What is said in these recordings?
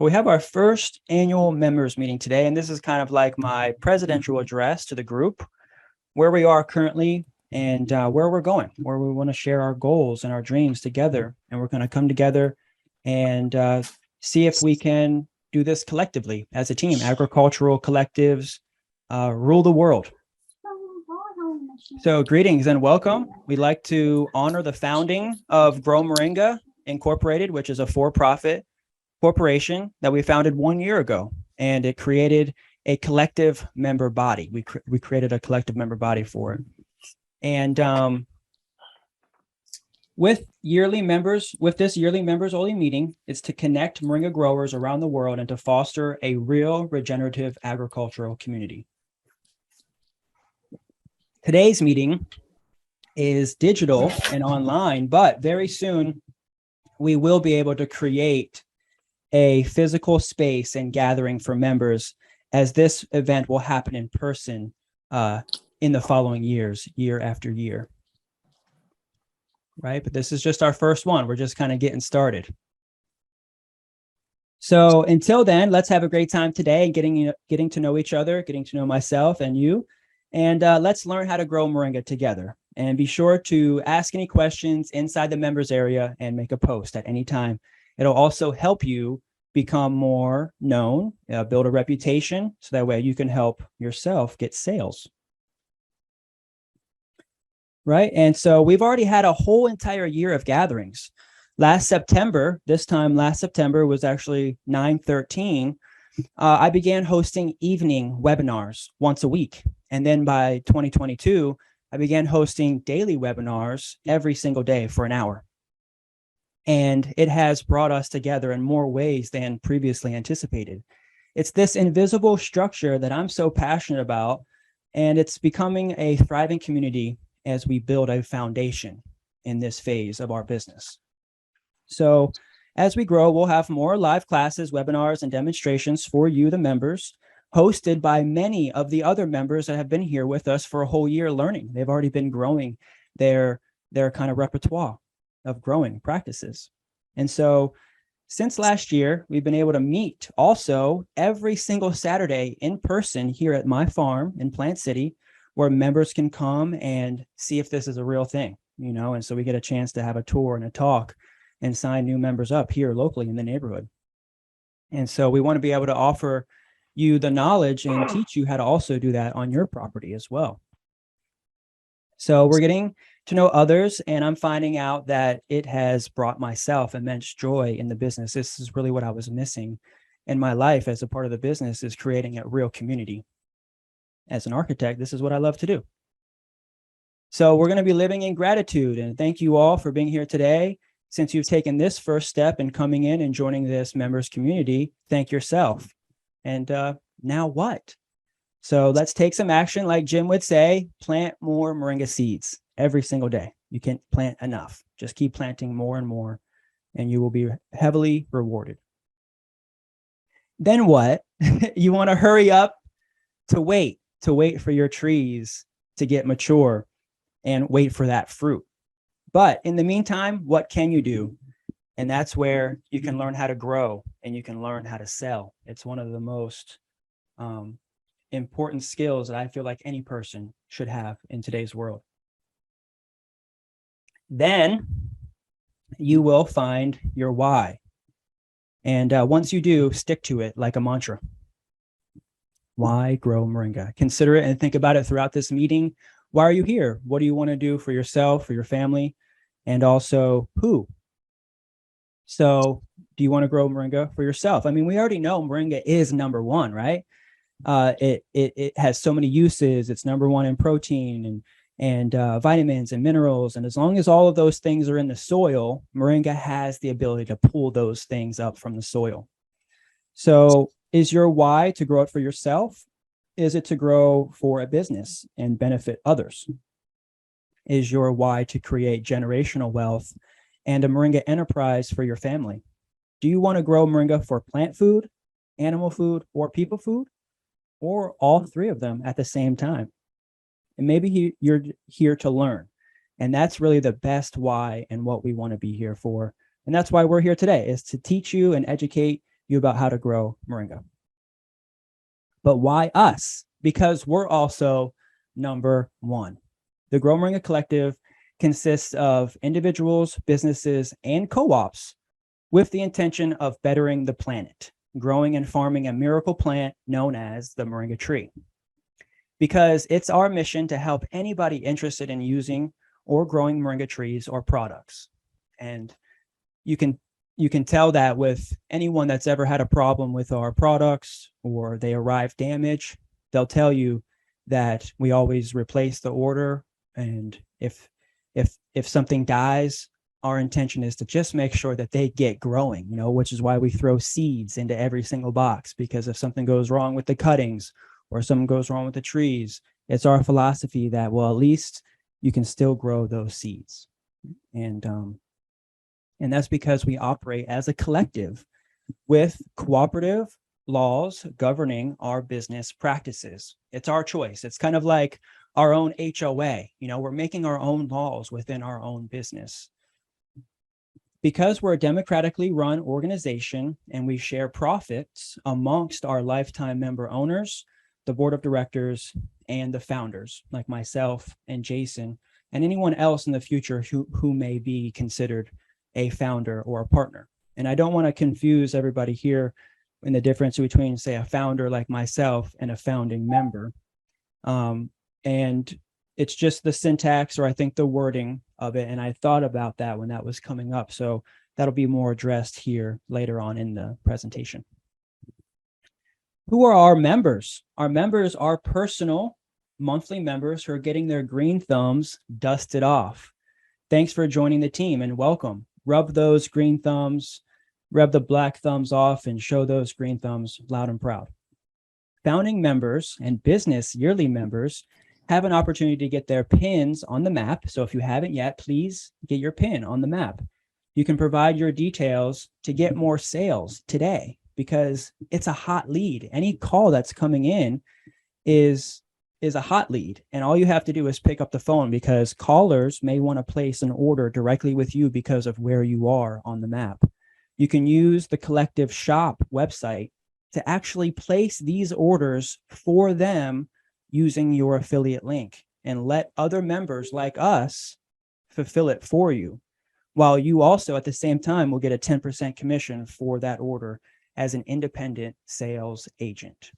We have our first annual members meeting today, and this is kind of like my presidential address to the group, where we are currently and where we're going, where we want to share our goals and our dreams together. And we're going to come together and see if we can do this collectively as a team. Agricultural collectives rule the world. So greetings and welcome. We'd like to honor the founding of Grow Moringa Incorporated, which is a for-profit corporation that we founded 1 year ago, and it created a collective member body. We created a collective member body for it. And with this yearly members only meeting, it's to connect Moringa growers around the world and to foster a real regenerative agricultural community. Today's meeting is digital and online, but very soon we will be able to create a physical space and gathering for members, as this event will happen in person in the following years, year after year. Right, but this is just our first one. We're just kind of getting started. So until then, let's have a great time today, getting to know each other, getting to know myself and you, and let's learn how to grow Moringa together. And be sure to ask any questions inside the members area and make a post at any time. It'll also help you become more known, build a reputation, so that way you can help yourself get sales. Right, and so we've already had a whole entire year of gatherings. Last September was actually 9/13. I began hosting evening webinars once a week. And then by 2022, I began hosting daily webinars every single day for an hour. And it has brought us together in more ways than previously anticipated. It's this invisible structure that I'm so passionate about, and it's becoming a thriving community as we build a foundation in this phase of our business. So as we grow, we'll have more live classes, webinars, and demonstrations for you, the members, hosted by many of the other members that have been here with us for a whole year learning. They've already been growing their kind of repertoire of growing practices. And so since last year, we've been able to meet also every single Saturday in person here at my farm in Plant City, where members can come and see if this is a real thing, and so we get a chance to have a tour and a talk and sign new members up here locally in the neighborhood. And so we want to be able to offer you the knowledge and teach you how to also do that on your property as well. So we're getting to know others, and I'm finding out that it has brought myself immense joy in the business. This is really what I was missing in my life as a part of the business, is creating a real community. As an architect, this is what I love to do. So we're going to be living in gratitude, and thank you all for being here today. Since you've taken this first step in coming in and joining this members community, thank yourself. And now what? So let's take some action. Like Jim would say, plant more Moringa seeds every single day. You can't plant enough. Just keep planting more and more, and you will be heavily rewarded. Then what? You want to hurry up to wait for your trees to get mature and wait for that fruit. But in the meantime, what can you do? And that's where you can learn how to grow and you can learn how to sell. It's one of the most important skills that I feel like any person should have in today's world. Then you will find your why. And once you do, stick to it like a mantra. Why grow Moringa? Consider it and think about it throughout this meeting. Why are you here? What do you want to do for yourself, for your family, and also who? So do you want to grow Moringa for yourself? I mean, we already know Moringa is number one, right? It has so many uses. It's number one in protein and vitamins and minerals. And as long as all of those things are in the soil, Moringa has the ability to pull those things up from the soil. So is your why to grow it for yourself? Is it to grow for a business and benefit others? Is your why to create generational wealth and a Moringa enterprise for your family? Do you want to grow Moringa for plant food, animal food, or people food, or all three of them at the same time? And maybe you're here to learn. And that's really the best why and what we want to be here for. And that's why we're here today, is to teach you and educate you about how to grow Moringa. But why us? Because we're also number one. The Grow Moringa Collective consists of individuals, businesses, and co-ops with the intention of bettering the planet, growing and farming a miracle plant known as the Moringa tree. Because it's our mission to help anybody interested in using or growing Moringa trees or products. And you can tell that with anyone that's ever had a problem with our products or they arrive damaged, they'll tell you that we always replace the order. And if something dies, our intention is to just make sure that they get growing, which is why we throw seeds into every single box, because if something goes wrong with the cuttings or something goes wrong with the trees, it's our philosophy that, well, at least you can still grow those seeds. And that's because we operate as a collective with cooperative laws governing our business practices. It's our choice. It's kind of like our own HOA. We're making our own laws within our own business. Because we're a democratically run organization and we share profits amongst our lifetime member owners, the board of directors, and the founders, like myself and Jason, and anyone else in the future who may be considered a founder or a partner. And I don't want to confuse everybody here in the difference between, say, a founder like myself and a founding member. And it's just the syntax, or I think the wording of it. And I thought about that when that was coming up. So that'll be more addressed here later on in the presentation. Who are our members? Our members are personal monthly members who are getting their green thumbs dusted off. Thanks for joining the team and welcome. Rub those green thumbs, rub the black thumbs off, and show those green thumbs loud and proud. Founding members and business yearly members have an opportunity to get their pins on the map. So if you haven't yet, please get your pin on the map. You can provide your details to get more sales today because it's a hot lead. Any call that's coming in is a hot lead. And all you have to do is pick up the phone because callers may want to place an order directly with you because of where you are on the map. You can use the Collective Shop website to actually place these orders for them using your affiliate link and let other members like us fulfill it for you, while you also at the same time will get a 10% commission for that order as an independent sales agent.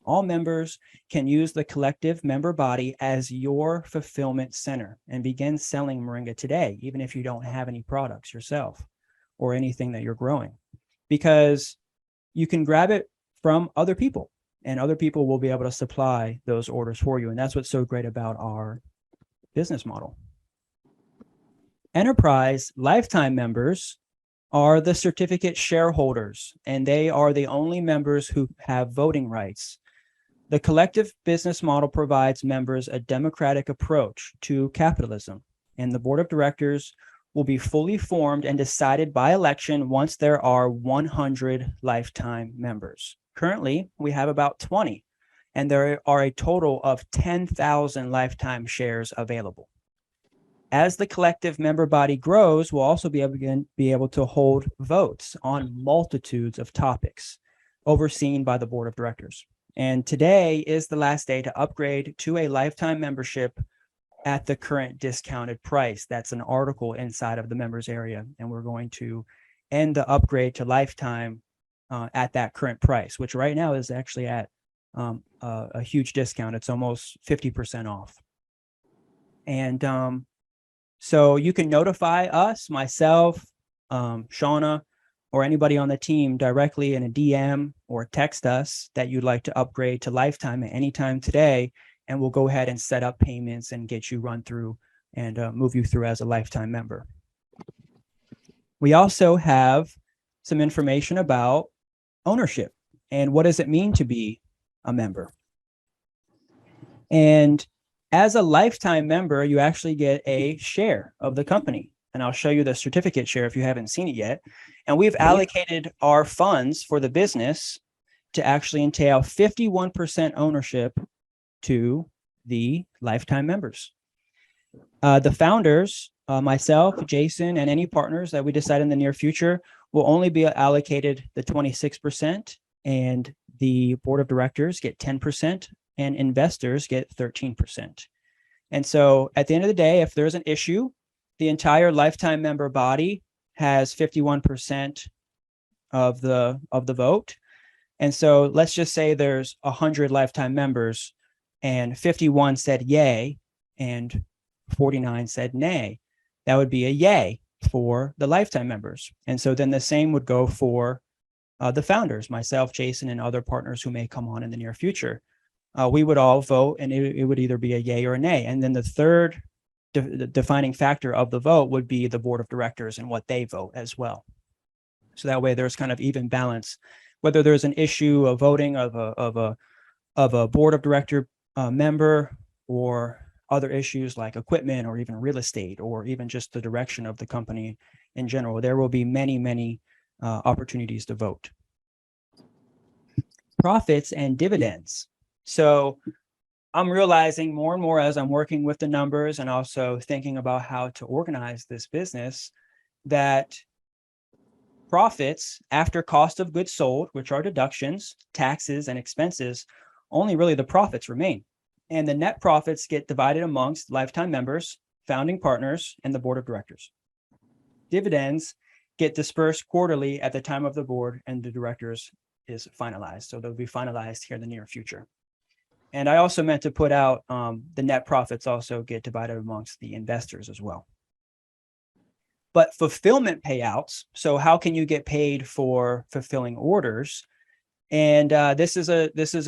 All members can use the collective member body as your fulfillment center and begin selling Moringa today, even if you don't have any products yourself or anything that you're growing, because you can grab it from other people and other people will be able to supply those orders for you. And that's what's so great about our business model. Enterprise lifetime members are the certificate shareholders, and they are the only members who have voting rights. The collective business model provides members a democratic approach to capitalism, and the board of directors will be fully formed and decided by election once there are 100 lifetime members. Currently, we have about 20, and there are a total of 10,000 lifetime shares available. As the collective member body grows, we'll also be able to hold votes on multitudes of topics overseen by the board of directors. And today is the last day to upgrade to a lifetime membership at the current discounted price. That's an article inside of the members area. And we're going to end the upgrade to lifetime at that current price, which right now is actually at a huge discount. It's almost 50% off. And so you can notify us, myself, Shauna, or anybody on the team directly in a DM or text us that you'd like to upgrade to lifetime at any time today, and we'll go ahead and set up payments and get you run through and move you through as a lifetime member. We also have some information about ownership and what does it mean to be a member. And as a lifetime member, you actually get a share of the company. And I'll show you the certificate share if you haven't seen it yet. And we've allocated our funds for the business to actually entail 51% ownership to the lifetime members. The founders, myself, Jason, and any partners that we decide in the near future will only be allocated the 26%, and the board of directors get 10%, and investors get 13%. And so at the end of the day, if there's an issue, the entire lifetime member body has 51% of the vote. And so let's just say there's 100 lifetime members and 51 said yay and 49 said nay. That would be a yay for the lifetime members. And so then the same would go for the founders, myself, Jason, and other partners who may come on in the near future. We would all vote, and it would either be a yay or a nay. And then the third defining factor of the vote would be the board of directors and what they vote as well. So that way there's kind of even balance. Whether there's an issue of voting of a board of director member, or other issues like equipment or even real estate, or even just the direction of the company in general, there will be many opportunities to vote. Profits and dividends. So I'm realizing more and more as I'm working with the numbers and also thinking about how to organize this business, that profits after cost of goods sold, which are deductions, taxes, and expenses, only really the profits remain. And the net profits get divided amongst lifetime members, founding partners, and the board of directors. Dividends get dispersed quarterly at the time of the board and the directors is finalized. So they'll be finalized here in the near future. And I also meant to put out the net profits also get divided amongst the investors as well. But fulfillment payouts, so how can you get paid for fulfilling orders? And this is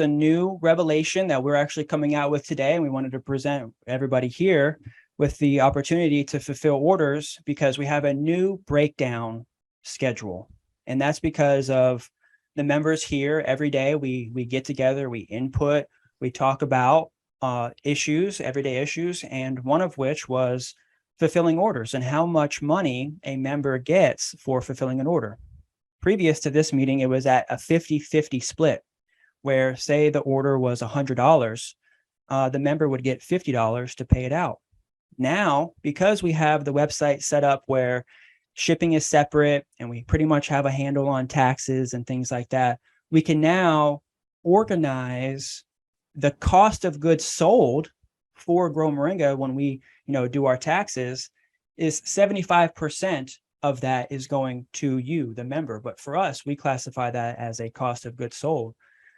a new revelation that we're actually coming out with today, and we wanted to present everybody here with the opportunity to fulfill orders, because we have a new breakdown schedule. And that's because of the members here. Every day we get together, we input, we talk about issues, everyday issues, and one of which was fulfilling orders and how much money a member gets for fulfilling an order. Previous to this meeting, it was at a 50-50 split, where say the order was $100, the member would get $50 to pay it out. Now, because we have the website set up where shipping is separate and we pretty much have a handle on taxes and things like that, we can now organize the cost of goods sold for Grow Moringa when we do our taxes is 75% of that is going to you, the member. But for us, we classify that as a cost of goods sold.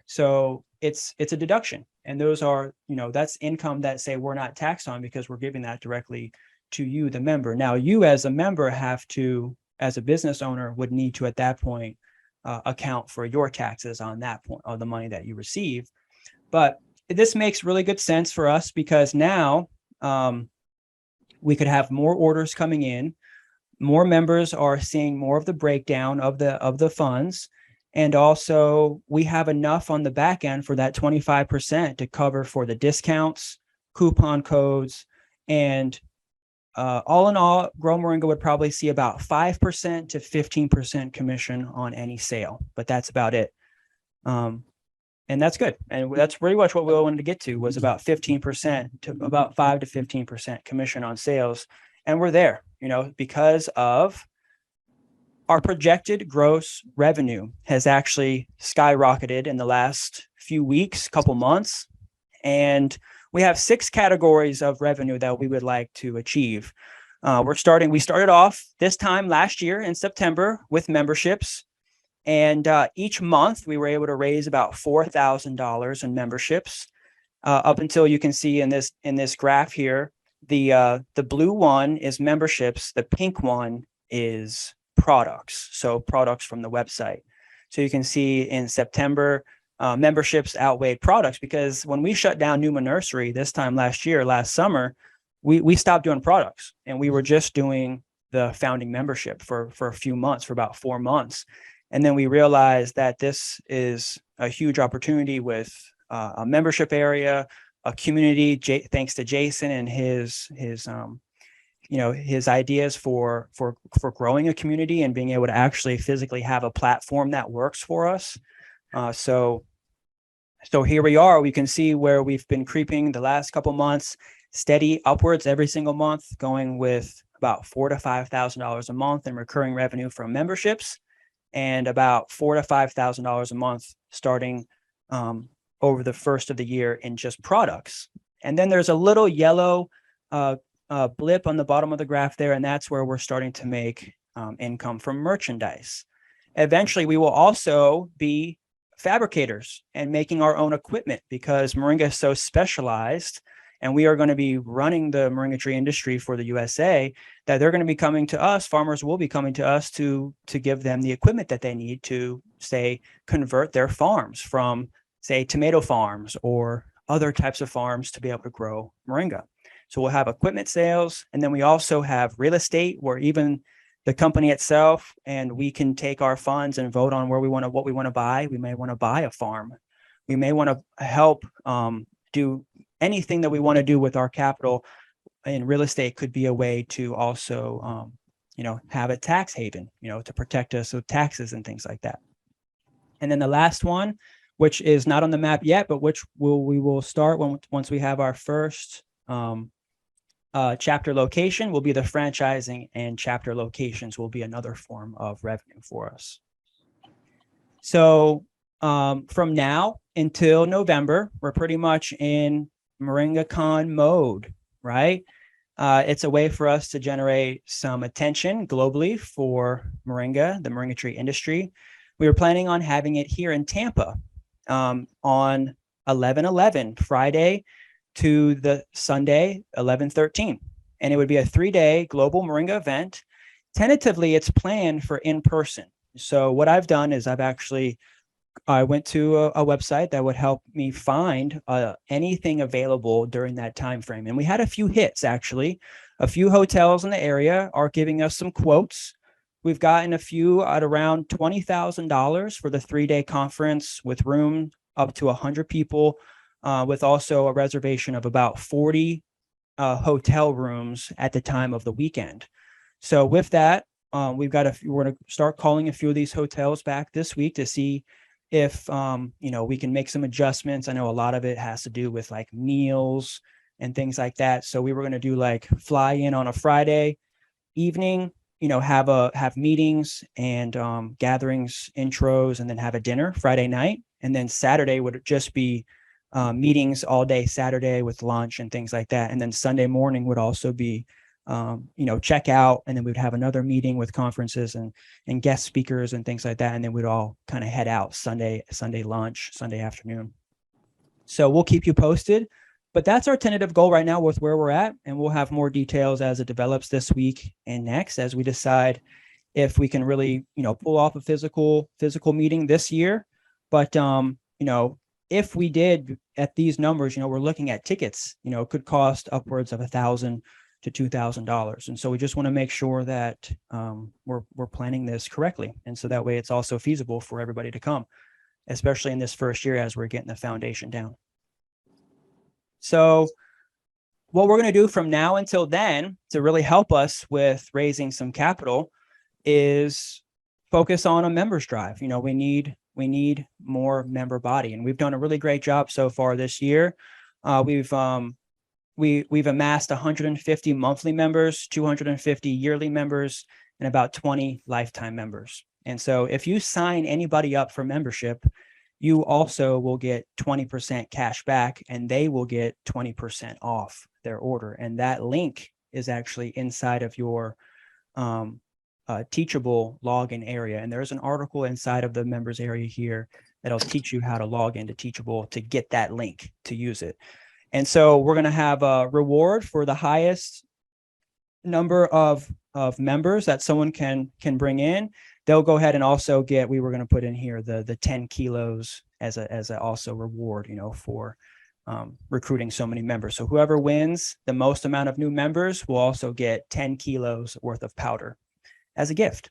So it's a deduction. And those are, that's income that say we're not taxed on because we're giving that directly to you, the member. Now you as a member have to, as a business owner, would need to at that point account for your taxes on that point of the money that you receive. But this makes really good sense for us because now we could have more orders coming in. More members are seeing more of the breakdown of the funds. And also we have enough on the back end for that 25% to cover for the discounts, coupon codes, and all in all, Grow Moringa would probably see about 5% to 15% commission on any sale, but that's about it. And that's good. And that's pretty much what we wanted to get to, was about 15% to about 5 to 15% commission on sales. And we're there, because of our projected gross revenue has actually skyrocketed in the last few weeks, couple months. And we have 6 categories of revenue that we would like to achieve. We started off this time last year in September with memberships. And each month we were able to raise about $4,000 in memberships up until you can see in this graph here. The blue one is memberships. The pink one is products. So products from the website. So you can see in September, memberships outweighed products, because when we shut down Numa Nursery this time last summer, we stopped doing products and we were just doing the founding membership for a few months, for about 4 months. And then we realized that this is a huge opportunity with a membership area, a community, thanks to Jason and his ideas for growing a community and being able to actually physically have a platform that works for us. So here we are. We can see where we've been creeping the last couple months, steady upwards every single month, going with about $4,000 to $5,000 a month in recurring revenue from memberships. and about $4,000 to $5,000 a month starting over the first of the year in just products. And then there's a little yellow blip on the bottom of the graph there, and that's where we're starting to make income from merchandise. Eventually, we will also be fabricators and making our own equipment because Moringa is so specialized, and we are going to be running the moringa tree industry for the USA, that they're going to be coming to us, farmers will be coming to us to give them the equipment that they need to, say, convert their farms from, say, tomato farms or other types of farms to be able to grow moringa. So we'll have equipment sales, and then we also have real estate where even the company itself, and we can take our funds and vote on what we want to buy. We may want to buy a farm. We may want to help do anything that we want to do with our capital. And real estate could be a way to also, have a tax haven, to protect us with taxes and things like that. And then the last one, which is not on the map yet, but which we will start once we have our first chapter location, will be the franchising, and chapter locations will be another form of revenue for us. So from now until November, we're pretty much in MoringaCon mode, right? It's a way for us to generate some attention globally for moringa, the moringa tree industry. We were planning on having it here in Tampa on 11/11, Friday to the Sunday, 11/13. And it would be a 3-day global moringa event. Tentatively, it's planned for in-person. So what I've done is I went to a website that would help me find anything available during that time frame. And we had a few hits, actually. A few hotels in the area are giving us some quotes. We've gotten a few at around $20,000 for the 3-day conference with room up to 100 people. With also a reservation of about 40 hotel rooms at the time of the weekend. So with that, we're going to start calling a few of these hotels back this week to see if we can make some adjustments. I know a lot of it has to do with like meals and things like that. So we were going to do like fly in on a Friday evening, have meetings and gatherings, intros, and then have a dinner Friday night. And then Saturday would just be meetings all day Saturday with lunch and things like that. And then Sunday morning would also be, check out. And then we'd have another meeting with conferences and guest speakers and things like that. And then we'd all kind of head out Sunday lunch, Sunday afternoon. So we'll keep you posted, but that's our tentative goal right now with where we're at. And we'll have more details as it develops this week and next, as we decide if we can really, pull off a physical meeting this year. But, if we did at these numbers, we're looking at tickets, could cost upwards of $1,000 to $2,000. And so we just want to make sure that we're planning this correctly. And so that way it's also feasible for everybody to come, especially in this first year as we're getting the foundation down. So what we're going to do from now until then to really help us with raising some capital is focus on a members drive. We need more member body, and we've done a really great job so far this year. We've amassed 150 monthly members, 250 yearly members, and about 20 lifetime members. And so if you sign anybody up for membership, you also will get 20% cash back, and they will get 20% off their order. And that link is actually inside of your Teachable login area. And there's an article inside of the members area here that'll teach you how to log into Teachable to get that link to use it. And so we're going to have a reward for the highest number of members that someone can bring in. They'll go ahead and also get, we were going to put in here the 10 kilos as a also reward, for recruiting so many members. So whoever wins the most amount of new members will also get 10 kilos worth of powder as a gift.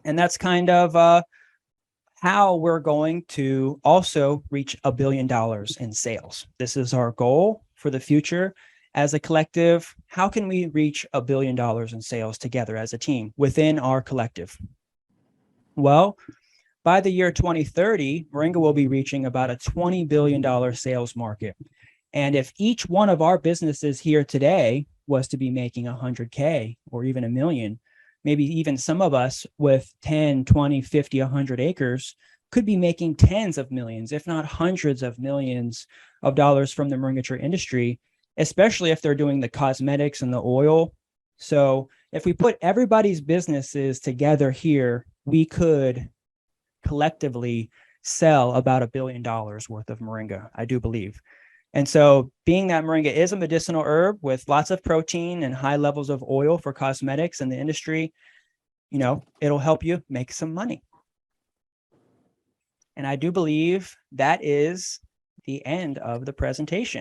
And that's kind of how we're going to also reach $1 billion in sales. This is our goal for the future as a collective. How can we reach $1 billion in sales together as a team within our collective? Well, by the year 2030, Moringa will be reaching about a $20 billion sales market. And if each one of our businesses here today was to be making 100K or even $1 million, maybe even some of us with 10, 20, 50, 100 acres could be making tens of millions, if not hundreds of millions of dollars from the moringa tree industry, especially if they're doing the cosmetics and the oil. So if we put everybody's businesses together here, we could collectively sell about $1 billion worth of moringa, I do believe. And so being that moringa is a medicinal herb with lots of protein and high levels of oil for cosmetics in the industry, you know, it'll help you make some money. And I do believe that is the end of the presentation.